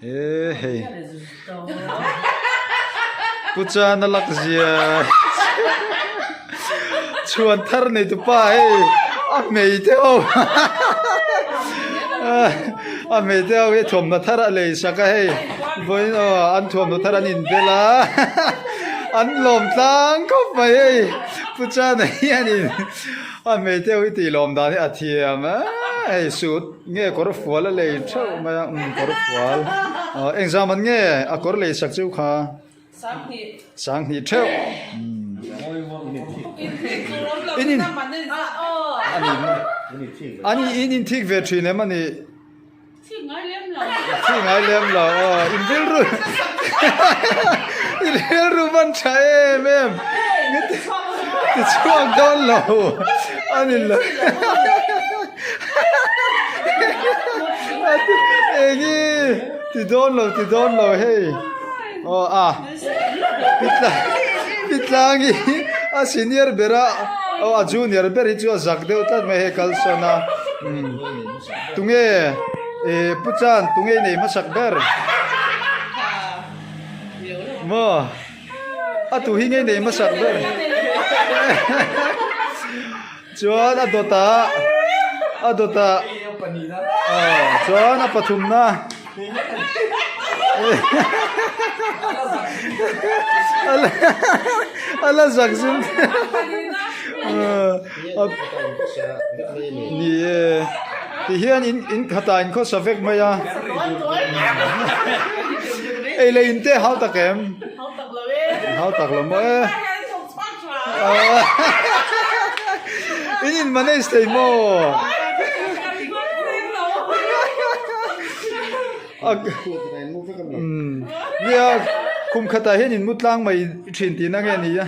hey pucha na lak zia chuan thar nei tu pa hey a mei te o a mei te o e thom na thar a lei saka hey boin o an thom na thar an in bela an lom tlang khop mai hey pucha nei anin a mei te o ti lom da ni a thiam ai sut nge kor fual a lei thau ma kor fual exam an nge a kor lei sak chu kha sang hi thau inin ani inin thik ve thine mani thi ngai lem lo in vil ru in vil ru man chae mem ti chuang don lo ani lo egi ti don lo hey pitlangi a senior bera a junior beri chu zak deu tat me he kalsona tunge puchan tunge nei masak ber mo a tu hi nei masak ber chuan adota chuan a pathum na ala zakzum ni ti hian in khata in kho savek maya ei le in te hau takem hau tak lo mo in mane stay mo nia kum khata hen in mutlang mai thin ti na nge ni ya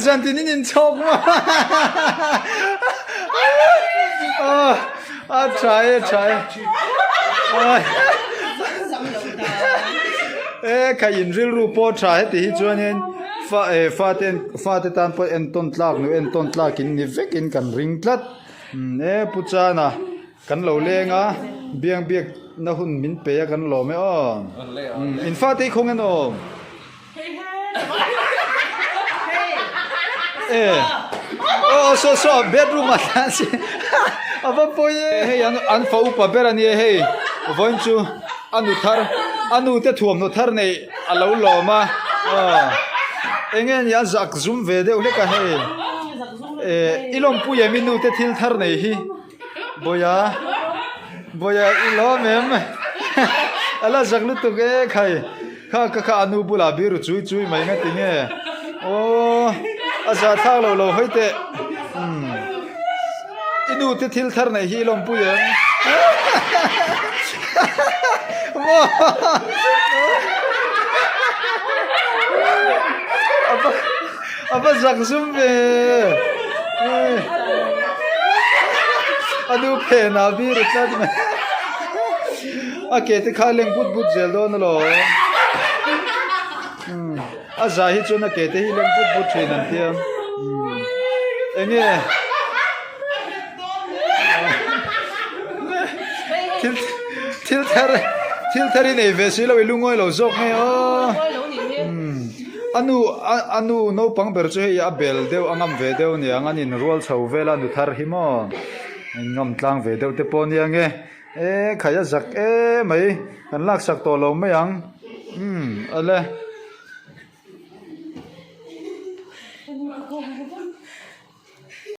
zantin in chok ma try kai in ril ru po try ti chuan en fa te tan po en ton tlak in ni vek in kan ring tlat puchana kan lo lenga biang biak na hun min pe kan lo me on in fa te khong an om so bedroom atasi aba poye hey an fa upa berani hey voin chu anu te thuam no thar nei alo lo ma engen ya zak zum ve de ule ka hey ilom pu ye minu te thil thar nei hi boya ilo mem ala zaklu to ge khai kha anu bula biru chui mai nga tinge aza thak lo hoite inu te thil thar nei hi lom pu ye apa zakzum be adu pe na biru tat me ake te khaleng but zel don lo aza hi chuna ke te hi leng but thin an tiam enge til thari nei vesi lo ilungoi lo zok me anu no pang ber chu he a bel deu angam ve deu ni angan in rol chho vela nu thar hi mo ngam tlang ve deu te pon yange khaya zak mai kan lak sak to lo me yang ale